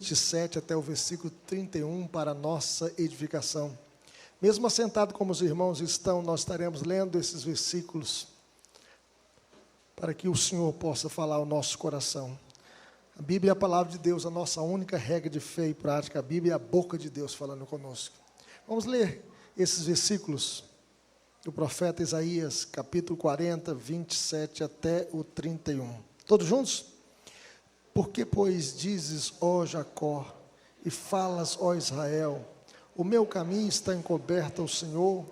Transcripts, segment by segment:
27 até o versículo 31 para a nossa edificação. Mesmo assentado como os irmãos estão, nós estaremos lendo esses versículos para que o Senhor possa falar ao nosso coração. A Bíblia é a palavra de Deus, a nossa única regra de fé e prática. A Bíblia é a boca de Deus falando conosco. Vamos ler esses versículos do profeta Isaías, capítulo 40, 27 até o 31. Todos juntos? Porque, pois, dizes, ó Jacó, e falas, ó Israel, o meu caminho está encoberto ao Senhor,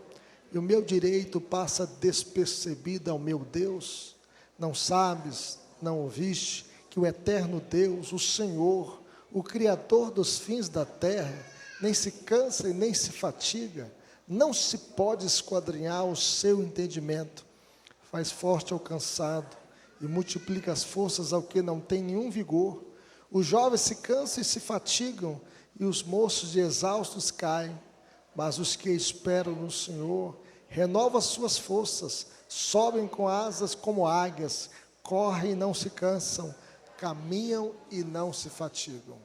e o meu direito passa despercebido ao meu Deus. Não sabes, não ouviste, que o eterno Deus, o Senhor, o Criador dos fins da terra, nem se cansa e nem se fatiga, não se pode esquadrinhar o seu entendimento, faz forte ao cansado, e multiplica as forças ao que não tem nenhum vigor. Os jovens se cansam e se fatigam, e os moços e exaustos caem. Mas os que esperam no Senhor renovam as suas forças, sobem com asas como águias, correm e não se cansam, caminham e não se fatigam.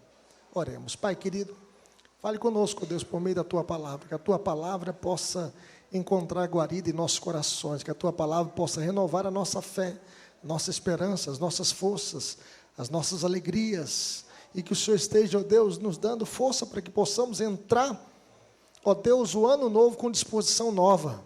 Oremos. Pai querido, fale conosco, Deus, por meio da Tua palavra, que a Tua palavra possa encontrar guarida em nossos corações, que a Tua palavra possa renovar a nossa fé, nossa esperança, as nossas forças, as nossas alegrias, e que o Senhor esteja, ó Deus, nos dando força para que possamos entrar, ó Deus, o ano novo com disposição nova,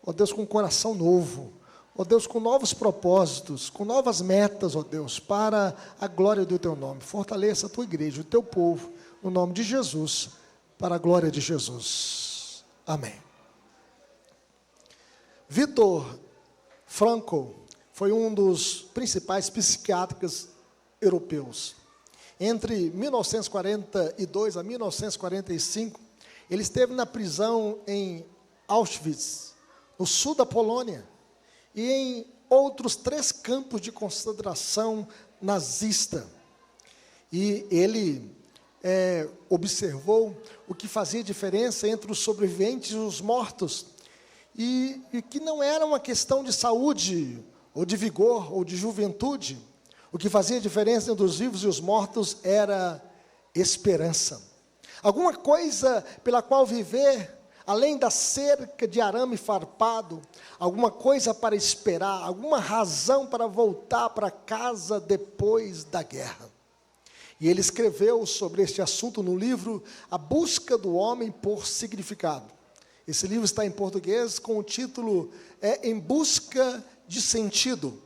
ó Deus, com coração novo, ó Deus, com novos propósitos, com novas metas, ó Deus, para a glória do Teu nome. Fortaleça a Tua igreja, o Teu povo, no nome de Jesus, para a glória de Jesus. Amém. Viktor Frankl foi um dos principais psiquiatras europeus. Entre 1942 a 1945, ele esteve na prisão em Auschwitz, no sul da Polônia, e em outros 3 campos de concentração nazista. E ele observou o que fazia diferença entre os sobreviventes e os mortos, e que não era uma questão de saúde, ou de vigor, ou de juventude. O que fazia diferença entre os vivos e os mortos era esperança. Alguma coisa pela qual viver, além da cerca de arame farpado, alguma coisa para esperar, alguma razão para voltar para casa depois da guerra. E ele escreveu sobre este assunto no livro A Busca do Homem por Significado. Esse livro está em português com o título Em Busca de Sentido.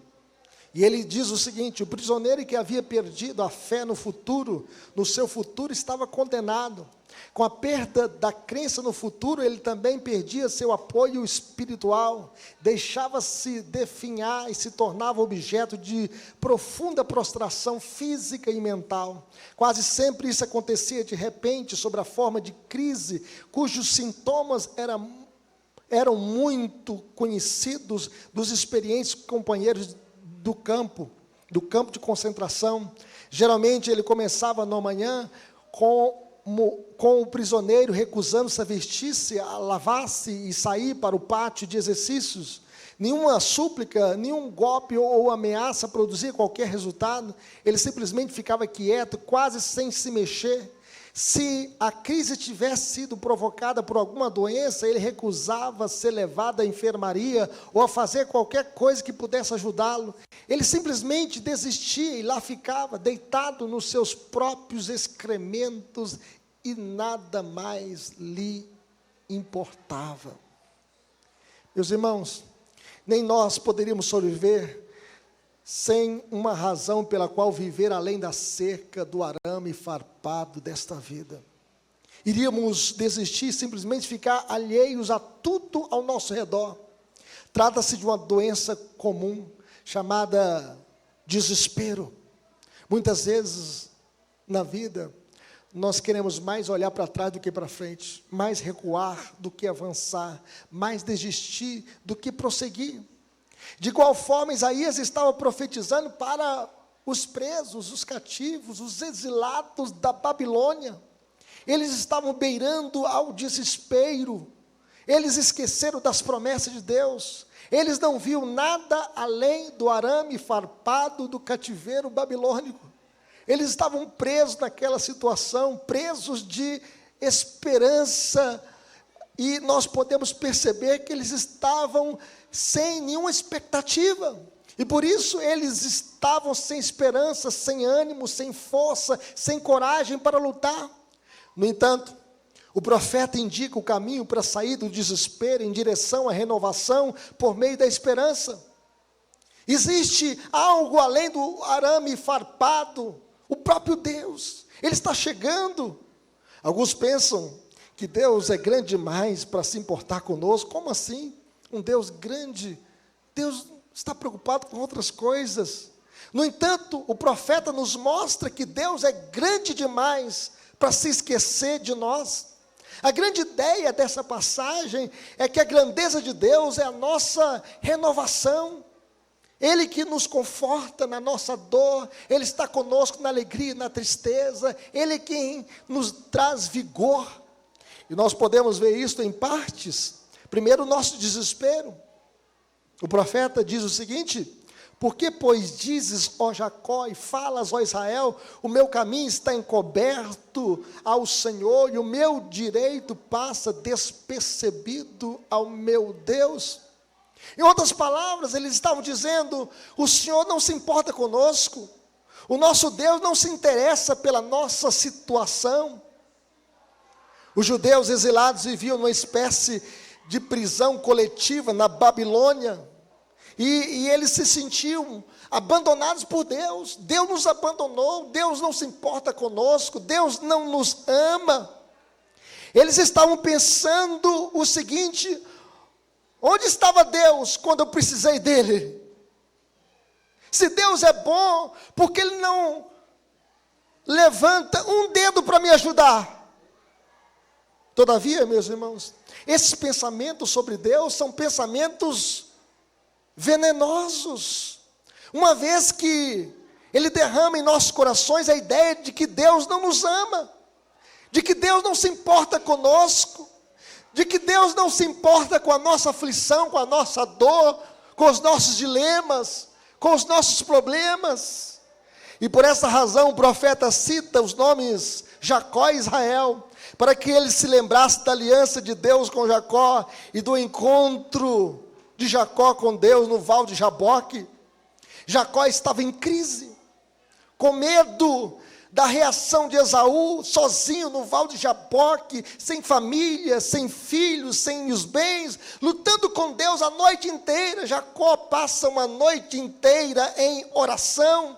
E ele diz o seguinte: o prisioneiro que havia perdido a fé no futuro, no seu futuro, estava condenado. Com a perda da crença no futuro, ele também perdia seu apoio espiritual, deixava-se definhar e se tornava objeto de profunda prostração física e mental. Quase sempre isso acontecia de repente, sob a forma de crise, cujos sintomas eram muito conhecidos dos experientes companheiros do campo de concentração. Geralmente ele começava na manhã com o prisioneiro recusando-se a vestir-se, a lavar-se e sair para o pátio de exercícios. Nenhuma súplica, nenhum golpe ou ameaça produzia qualquer resultado. Ele simplesmente ficava quieto, quase sem se mexer. Se a crise tivesse sido provocada por alguma doença, ele recusava ser levado à enfermaria ou a fazer qualquer coisa que pudesse ajudá-lo. Ele simplesmente desistia e lá ficava, deitado nos seus próprios excrementos, e nada mais lhe importava. Meus irmãos, nem nós poderíamos sobreviver sem uma razão pela qual viver além da cerca do arame farpado desta vida. Iríamos desistir e simplesmente ficar alheios a tudo ao nosso redor. Trata-se de uma doença comum, chamada desespero. Muitas vezes, na vida, nós queremos mais olhar para trás do que para frente, mais recuar do que avançar, mais desistir do que prosseguir. De igual forma, Isaías estava profetizando para os presos, os cativos, os exilados da Babilônia. Eles estavam beirando ao desespero. Eles esqueceram das promessas de Deus. Eles não viam nada além do arame farpado do cativeiro babilônico. Eles estavam presos naquela situação, presos de esperança, e nós podemos perceber que eles estavam sem nenhuma expectativa, e por isso eles estavam sem esperança, sem ânimo, sem força, sem coragem para lutar. No entanto, o profeta indica o caminho para sair do desespero em direção à renovação por meio da esperança. Existe algo além do arame farpado, o próprio Deus, Ele está chegando. Alguns pensam que Deus é grande demais para se importar conosco. Como assim? Um Deus grande? Deus está preocupado com outras coisas. No entanto, o profeta nos mostra que Deus é grande demais para se esquecer de nós. A grande ideia dessa passagem é que a grandeza de Deus é a nossa renovação. Ele que nos conforta na nossa dor, Ele está conosco na alegria e na tristeza, Ele quem nos traz vigor. E nós podemos ver isso em partes. Primeiro, o nosso desespero. O profeta diz o seguinte: por que, pois, dizes, ó Jacó, e falas, ó Israel, o meu caminho está encoberto ao Senhor, e o meu direito passa despercebido ao meu Deus? Em outras palavras, eles estavam dizendo: o Senhor não se importa conosco, o nosso Deus não se interessa pela nossa situação. Os judeus exilados viviam numa espécie de prisão coletiva na Babilônia, e eles se sentiam abandonados por Deus. Deus nos abandonou, Deus não se importa conosco, Deus não nos ama. Eles estavam pensando o seguinte: onde estava Deus quando eu precisei dele? Se Deus é bom, por que Ele não levanta um dedo para me ajudar? Todavia, meus irmãos, esses pensamentos sobre Deus são pensamentos venenosos, uma vez que Ele derrama em nossos corações a ideia de que Deus não nos ama, de que Deus não se importa conosco, de que Deus não se importa com a nossa aflição, com a nossa dor, com os nossos dilemas, com os nossos problemas. E por essa razão o profeta cita os nomes Jacó e Israel, para que ele se lembrasse da aliança de Deus com Jacó e do encontro de Jacó com Deus no Val de Jaboque. Jacó estava em crise, com medo da reação de Esaú, sozinho no Val de Jaboque, sem família, sem filhos, sem os bens, lutando com Deus a noite inteira. Jacó passa uma noite inteira em oração.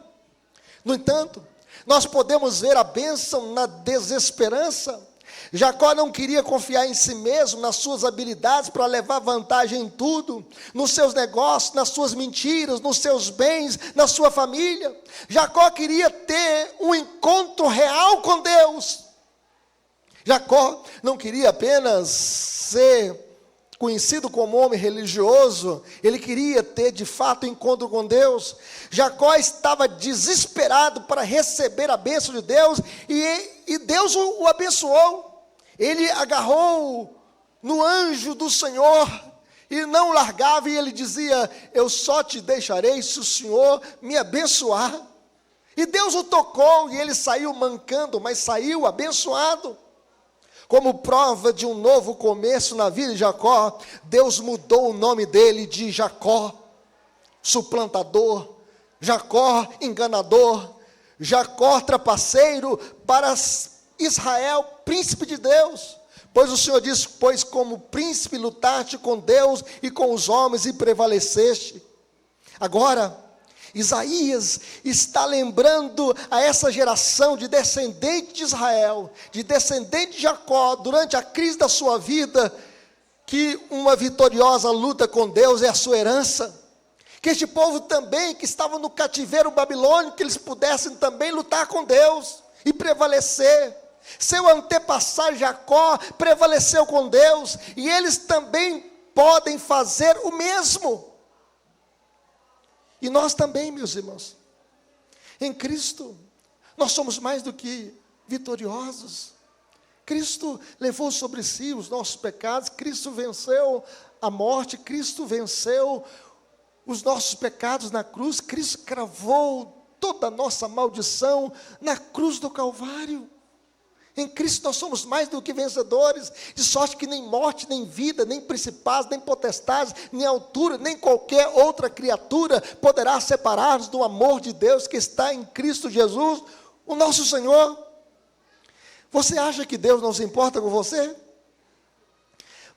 No entanto, nós podemos ver a bênção na desesperança. Jacó não queria confiar em si mesmo, nas suas habilidades para levar vantagem em tudo, nos seus negócios, nas suas mentiras, nos seus bens, na sua família. Jacó queria ter um encontro real com Deus. Jacó não queria apenas ser conhecido como homem religioso, ele queria ter de fato encontro com Deus. Jacó estava desesperado para receber a bênção de Deus, e Deus o abençoou. Ele agarrou no anjo do Senhor e não largava, e ele dizia: eu só te deixarei se o Senhor me abençoar. E Deus o tocou, e ele saiu mancando, mas saiu abençoado. Como prova de um novo começo na vida de Jacó, Deus mudou o nome dele de Jacó, suplantador, Jacó, enganador, Jacó, trapaceiro, para Israel, príncipe de Deus. Pois o Senhor diz: pois como príncipe lutaste com Deus e com os homens e prevaleceste. Agora, Isaías está lembrando a essa geração de descendente de Israel, de descendente de Jacó, durante a crise da sua vida, que uma vitoriosa luta com Deus é a sua herança. Que este povo também, que estava no cativeiro babilônico, que eles pudessem também lutar com Deus e prevalecer. Seu antepassado Jacó prevaleceu com Deus, e eles também podem fazer o mesmo. E nós também, meus irmãos, em Cristo, nós somos mais do que vitoriosos. Cristo levou sobre si os nossos pecados, Cristo venceu a morte, Cristo venceu os nossos pecados na cruz, Cristo cravou toda a nossa maldição na cruz do Calvário. Em Cristo nós somos mais do que vencedores, de sorte que nem morte, nem vida, nem principados, nem potestades, nem altura, nem qualquer outra criatura poderá separar-nos do amor de Deus que está em Cristo Jesus, o nosso Senhor. Você acha que Deus não se importa com você?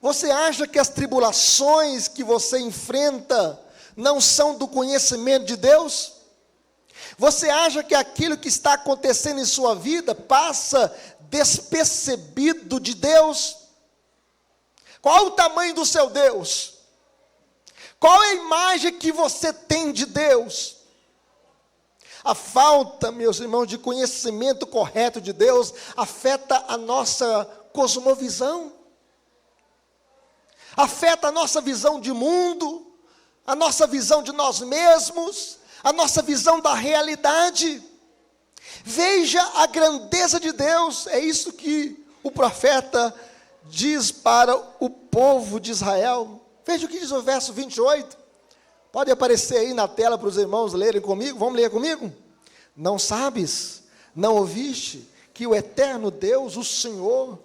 Você acha que as tribulações que você enfrenta não são do conhecimento de Deus? Você acha que aquilo que está acontecendo em sua vida passa despercebido de Deus? Qual o tamanho do seu Deus? Qual é a imagem que você tem de Deus? A falta, meus irmãos, de conhecimento correto de Deus afeta a nossa cosmovisão, afeta a nossa visão de mundo, a nossa visão de nós mesmos, a nossa visão da realidade. Veja a grandeza de Deus, é isso que o profeta diz para o povo de Israel. Veja o que diz o verso 28, pode aparecer aí na tela para os irmãos lerem comigo, vamos ler comigo? Não sabes, não ouviste, que o eterno Deus, o Senhor,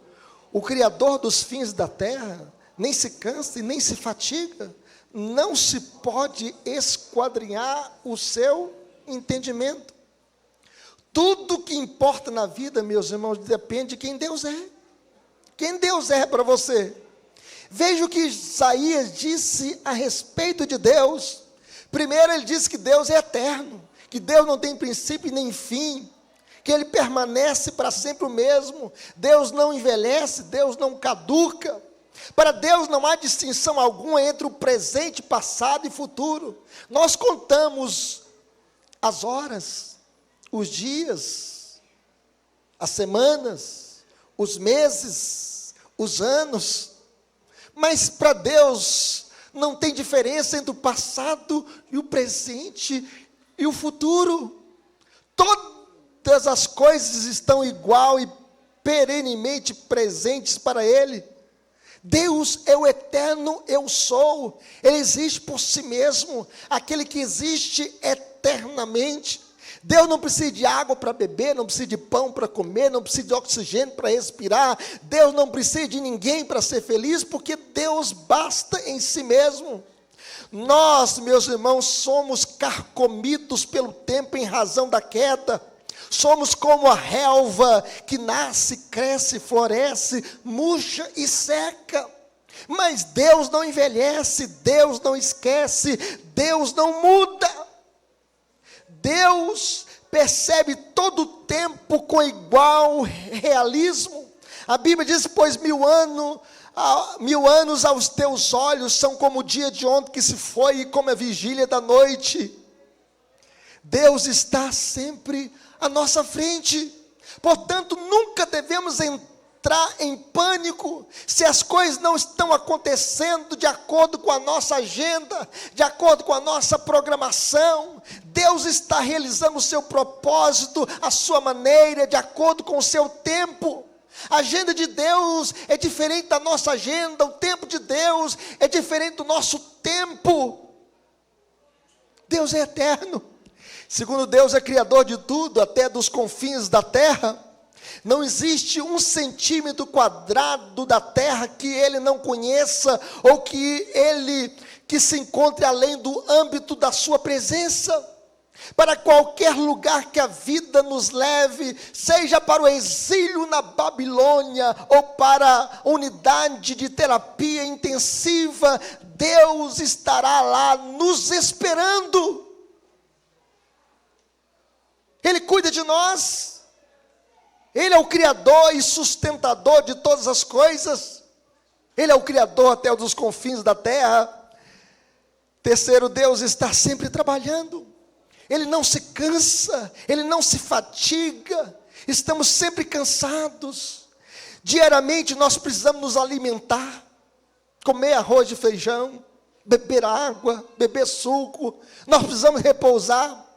o Criador dos fins da terra, nem se cansa e nem se fatiga, não se pode esquadrinhar o seu entendimento. Tudo que importa na vida, meus irmãos, depende de quem Deus é. Quem Deus é para você. Veja o que Isaías disse a respeito de Deus. Primeiro ele disse que Deus é eterno, que Deus não tem princípio nem fim, que Ele permanece para sempre o mesmo. Deus não envelhece, Deus não caduca. Para Deus não há distinção alguma entre o presente, passado e futuro. Nós contamos as horas, os dias, as semanas, os meses, os anos, mas para Deus não tem diferença entre o passado e o presente e o futuro. Todas as coisas estão igual e perenemente presentes para Ele. Deus é o eterno eu sou, Ele existe por si mesmo, aquele que existe eternamente. Deus não precisa de água para beber, não precisa de pão para comer, não precisa de oxigênio para respirar. Deus não precisa de ninguém para ser feliz, porque Deus basta em si mesmo. Nós, meus irmãos, somos carcomidos pelo tempo em razão da queda. Somos como a relva que nasce, cresce, floresce, murcha e seca. Mas Deus não envelhece, Deus não esquece, Deus não muda. Deus percebe todo o tempo com igual realismo. A Bíblia diz, pois 1000 anos aos teus olhos são como o dia de ontem que se foi e como a vigília da noite. Deus está sempre à nossa frente, portanto nunca devemos entrar em pânico, se as coisas não estão acontecendo de acordo com a nossa agenda, de acordo com a nossa programação. Deus está realizando o seu propósito, a sua maneira, de acordo com o seu tempo. A agenda de Deus é diferente da nossa agenda, o tempo de Deus é diferente do nosso tempo. Deus é eterno. Segundo Deus é criador de tudo, até dos confins da terra. Não existe 1 centímetro quadrado da terra que Ele não conheça, ou que se encontre além do âmbito da sua presença. Para qualquer lugar que a vida nos leve, seja para o exílio na Babilônia, ou para a unidade de terapia intensiva, Deus estará lá nos esperando. Ele cuida de nós, Ele é o Criador e sustentador de todas as coisas, Ele é o Criador até dos confins da terra. Terceiro, Deus está sempre trabalhando, Ele não se cansa, Ele não se fatiga, estamos sempre cansados. Diariamente nós precisamos nos alimentar, comer arroz e feijão, beber água, beber suco, nós precisamos repousar.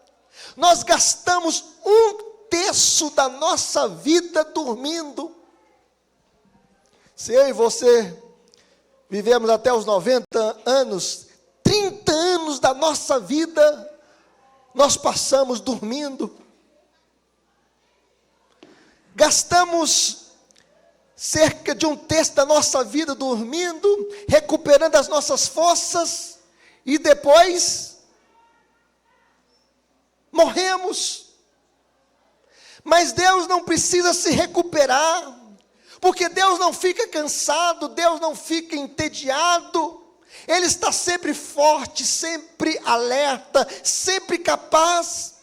Nós gastamos 1/3 da nossa vida dormindo. Se eu e você vivemos até os 90 anos, 30 anos da nossa vida nós passamos dormindo. Gastamos cerca de um terço da nossa vida dormindo, recuperando as nossas forças, e depois morremos. Mas Deus não precisa se recuperar, porque Deus não fica cansado, Deus não fica entediado. Ele está sempre forte, sempre alerta, sempre capaz.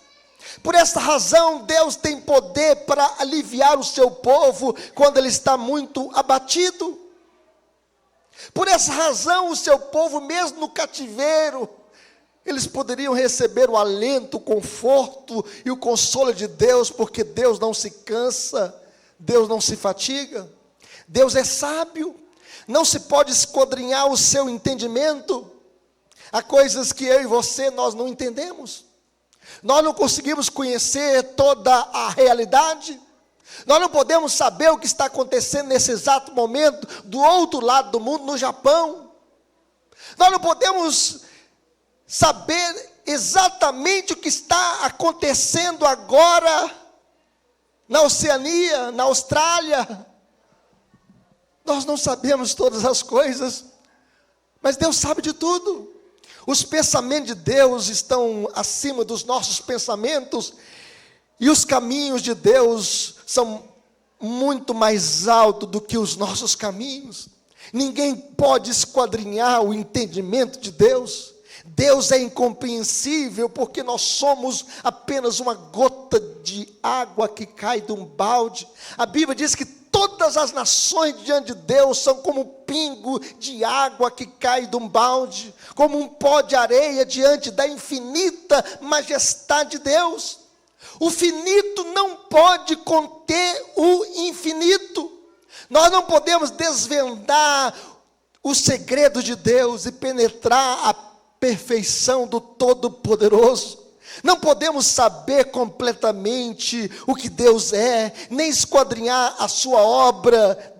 Por essa razão, Deus tem poder para aliviar o seu povo quando ele está muito abatido. Por essa razão, o seu povo, mesmo no cativeiro, eles poderiam receber o alento, o conforto e o consolo de Deus, porque Deus não se cansa, Deus não se fatiga. Deus é sábio, não se pode esquadrinhar o seu entendimento. Há coisas que eu e você, nós não entendemos. Nós não conseguimos conhecer toda a realidade. Nós não podemos saber o que está acontecendo nesse exato momento do outro lado do mundo, no Japão. Nós não podemos saber exatamente o que está acontecendo agora na Oceania, na Austrália. Nós não sabemos todas as coisas, mas Deus sabe de tudo. Os pensamentos de Deus estão acima dos nossos pensamentos, e os caminhos de Deus são muito mais altos do que os nossos caminhos. Ninguém pode esquadrinhar o entendimento de Deus. Deus é incompreensível, porque nós somos apenas uma gota de água que cai de um balde. A Bíblia diz que todas as nações diante de Deus são como um pingo de água que cai de um balde, como um pó de areia diante da infinita majestade de Deus. O finito não pode conter o infinito. Nós não podemos desvendar o segredo de Deus e penetrar a perfeição do Todo-Poderoso. Não podemos saber completamente o que Deus é, nem esquadrinhar a sua obra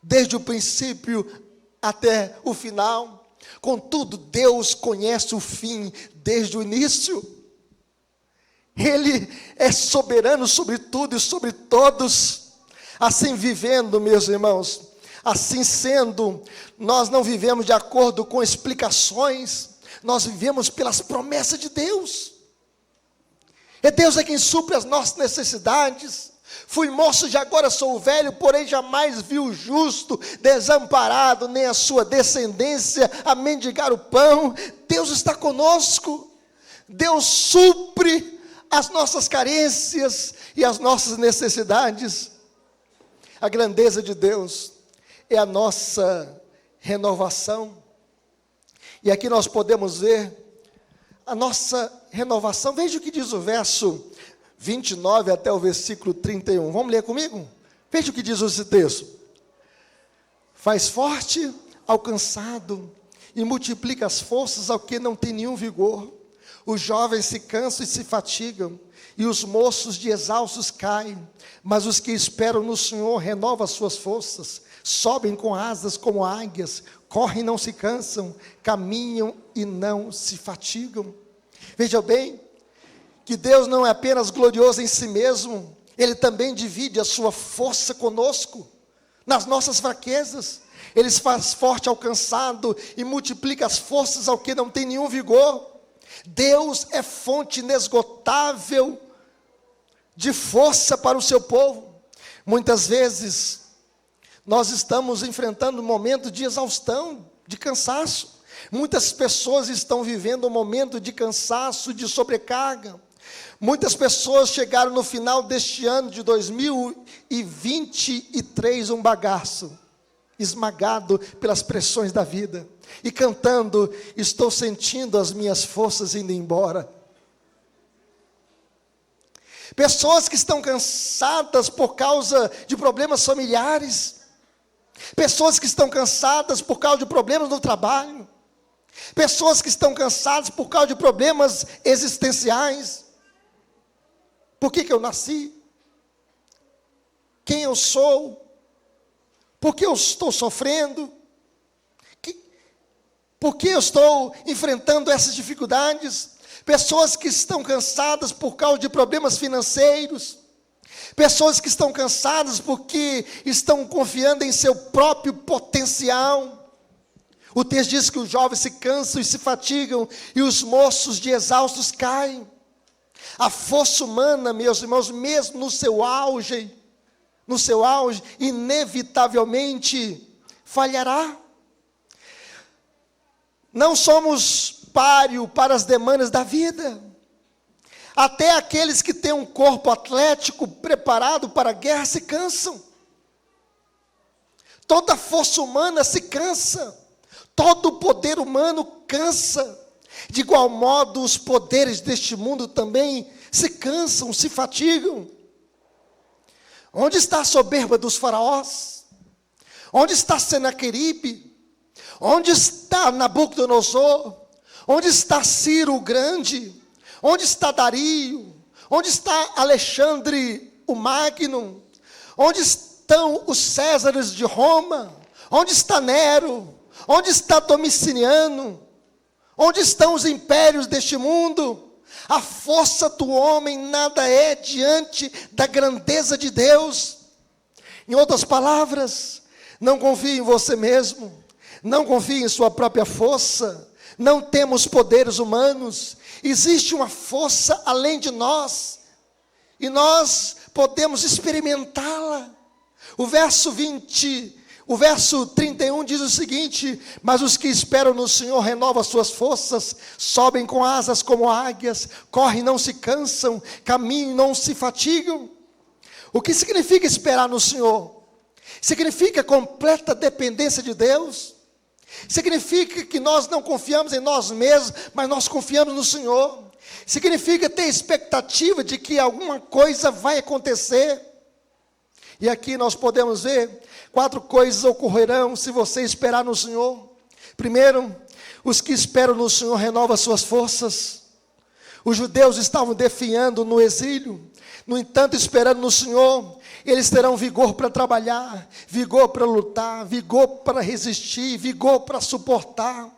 desde o princípio até o final. Contudo, Deus conhece o fim desde o início. Ele é soberano sobre tudo e sobre todos. Assim vivendo, meus irmãos, assim sendo, nós não vivemos de acordo com explicações, nós vivemos pelas promessas de Deus. É Deus quem supre as nossas necessidades. Fui moço e agora sou velho, porém jamais vi o justo desamparado, nem a sua descendência a mendigar o pão. Deus está conosco. Deus supre as nossas carências e as nossas necessidades. A grandeza de Deus é a nossa renovação. E aqui nós podemos ver a nossa renovação. Veja o que diz o verso 29 até o versículo 31. Vamos ler comigo? Veja o que diz esse texto. Faz forte ao cansado e multiplica as forças ao que não tem nenhum vigor. Os jovens se cansam e se fatigam, e os moços de exaustos caem. Mas os que esperam no Senhor renovam as suas forças, sobem com asas como águias, correm e não se cansam, caminham e não se fatigam. Veja bem, que Deus não é apenas glorioso em si mesmo, Ele também divide a sua força conosco, nas nossas fraquezas. Ele faz forte ao cansado e multiplica as forças ao que não tem nenhum vigor. Deus é fonte inesgotável de força para o seu povo. Muitas vezes, nós estamos enfrentando um momento de exaustão, de cansaço. Muitas pessoas estão vivendo um momento de cansaço, de sobrecarga. Muitas pessoas chegaram no final deste ano de 2023, um bagaço, esmagado pelas pressões da vida, e cantando: estou sentindo as minhas forças indo embora. Pessoas que estão cansadas por causa de problemas familiares, pessoas que estão cansadas por causa de problemas no trabalho, pessoas que estão cansadas por causa de problemas existenciais. Por que eu nasci? Quem eu sou? Por que eu estou sofrendo? Por que eu estou enfrentando essas dificuldades? pessoas que estão cansadas por causa de problemas financeiros, pessoas que estão cansadas porque estão confiando em seu próprio potencial. O texto diz que os jovens se cansam e se fatigam, e os moços de exaustos caem. A força humana, meus irmãos, mesmo no seu auge, inevitavelmente falhará. Não somos páreo para as demandas da vida. Até aqueles que têm um corpo atlético preparado para a guerra se cansam. Toda a força humana se cansa. Todo o poder humano cansa. De igual modo, os poderes deste mundo também se cansam, se fatigam. Onde está a soberba dos faraós? Onde está Senaqueribe? Onde está Nabucodonosor? Onde está Ciro o Grande? Onde está Dario? Onde está Alexandre o Magno? Onde estão os Césares de Roma? Onde está Nero? Onde está Domiciano? Onde estão os impérios deste mundo? A força do homem nada é diante da grandeza de Deus. Em outras palavras, não confie em você mesmo, não confie em sua própria força. Não temos poderes humanos, existe uma força além de nós, e nós podemos experimentá-la. O verso 31 diz o seguinte: mas os que esperam no Senhor renovam as suas forças, sobem com asas como águias, correm e não se cansam, caminham e não se fatigam. O que significa esperar no Senhor? Significa completa dependência de Deus. Significa que nós não confiamos em nós mesmos, mas nós confiamos no Senhor. Significa ter expectativa de que alguma coisa vai acontecer. E aqui nós podemos ver 4 coisas ocorrerão se você esperar no Senhor. Primeiro, os que esperam no Senhor renovam suas forças. Os judeus estavam definhando no exílio. No entanto, esperando no Senhor, eles terão vigor para trabalhar, vigor para lutar, vigor para resistir, vigor para suportar.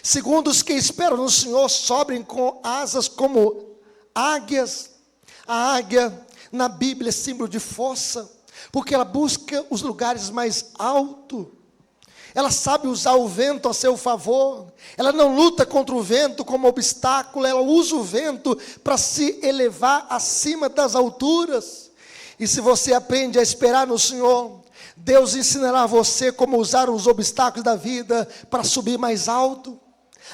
Segundo, os que esperam no Senhor sobem com asas como águias. A águia na Bíblia é símbolo de força, porque ela busca os lugares mais altos. Ela sabe usar o vento a seu favor. Ela não luta contra o vento como obstáculo. Ela usa o vento para se elevar acima das alturas. E se você aprende a esperar no Senhor, Deus ensinará a você como usar os obstáculos da vida para subir mais alto.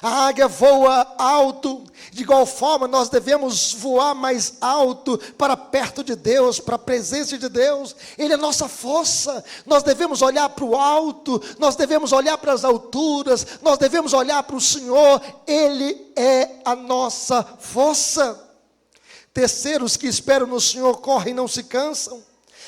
A águia voa alto, de igual forma nós devemos voar mais alto para perto de Deus, para a presença de Deus. Ele é nossa força, nós devemos olhar para o alto, nós devemos olhar para as alturas, nós devemos olhar para o Senhor, Ele é a nossa força. Terceiro, os que esperam no Senhor correm e não se cansam.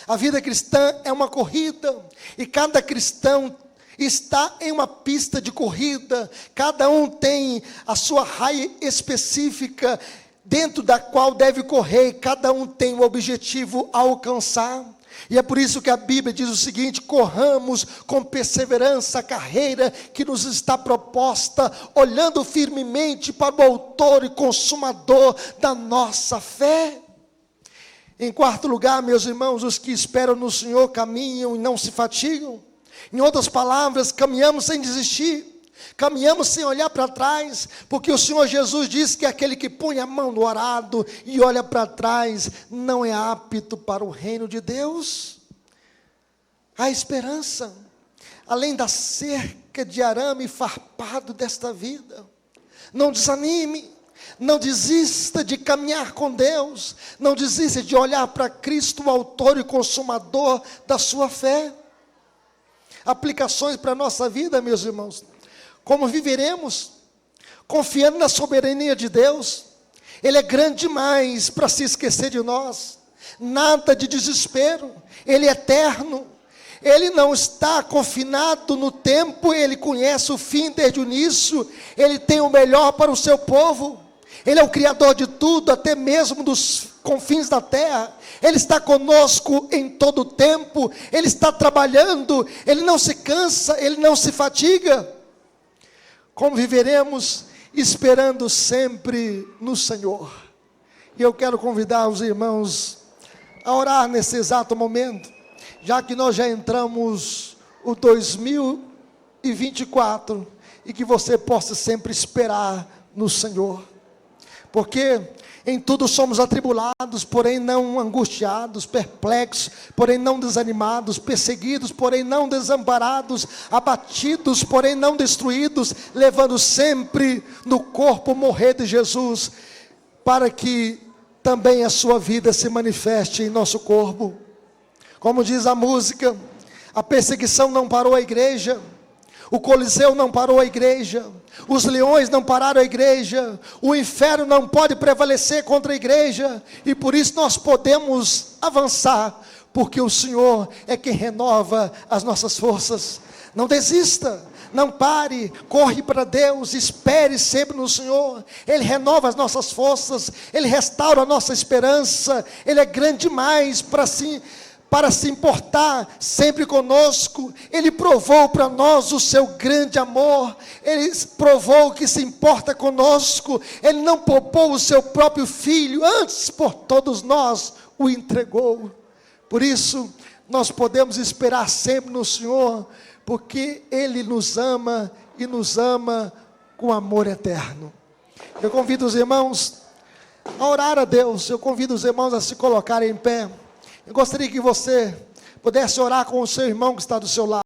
A vida cristã é uma corrida, e cada cristão está em uma pista de corrida. Cada um tem a sua raia específica dentro da qual deve correr. Cada um tem um objetivo a alcançar. E é por isso que a Bíblia diz o seguinte: corramos com perseverança a carreira que nos está proposta, olhando firmemente para o autor e consumador da nossa fé. Em quarto lugar, meus irmãos, os que esperam no Senhor caminham e não se fatigam. Em outras palavras, caminhamos sem desistir, caminhamos sem olhar para trás, porque o Senhor Jesus disse que aquele que põe a mão no arado e olha para trás, não é apto para o reino de Deus. Há esperança, além da cerca de arame farpado desta vida. Não desanime, não desista de caminhar com Deus, não desista de olhar para Cristo, o autor e consumador da sua fé. Aplicações para a nossa vida, meus irmãos. Como viveremos? Confiando na soberania de Deus. Ele é grande demais para se esquecer de nós. Nada de desespero. Ele é eterno. Ele não está confinado no tempo. Ele conhece o fim desde o início. Ele tem o melhor para o seu povo. Ele é o Criador de tudo, até mesmo dos confins da terra. Ele está conosco em todo o tempo. Ele está trabalhando. Ele não se cansa, Ele não se fatiga. Como viveremos? esperando sempre no Senhor. E eu quero convidar os irmãos a orar nesse exato momento, já que nós já entramos o 2024, e que você possa sempre esperar no Senhor, porque em tudo somos atribulados, porém não angustiados, perplexos, porém não desanimados, perseguidos, porém não desamparados, abatidos, porém não destruídos, levando sempre no corpo morrer de Jesus, para que também a sua vida se manifeste em nosso corpo. Como diz a música, a perseguição não parou a igreja, o Coliseu não parou a igreja, os leões não pararam a igreja, o inferno não pode prevalecer contra a igreja, e por isso nós podemos avançar, porque o Senhor é quem renova as nossas forças. Não desista, não pare, corre para Deus, espere sempre no Senhor. Ele renova as nossas forças, Ele restaura a nossa esperança, Ele é grande demais para se importar sempre conosco. Ele provou para nós o seu grande amor, Ele provou que se importa conosco. Ele não poupou o seu próprio Filho, antes por todos nós o entregou. Por isso nós podemos esperar sempre no Senhor, porque Ele nos ama, e nos ama com amor eterno. Eu convido os irmãos a orar a Deus, eu convido os irmãos a se colocarem em pé. Eu gostaria que você pudesse orar com o seu irmão que está do seu lado.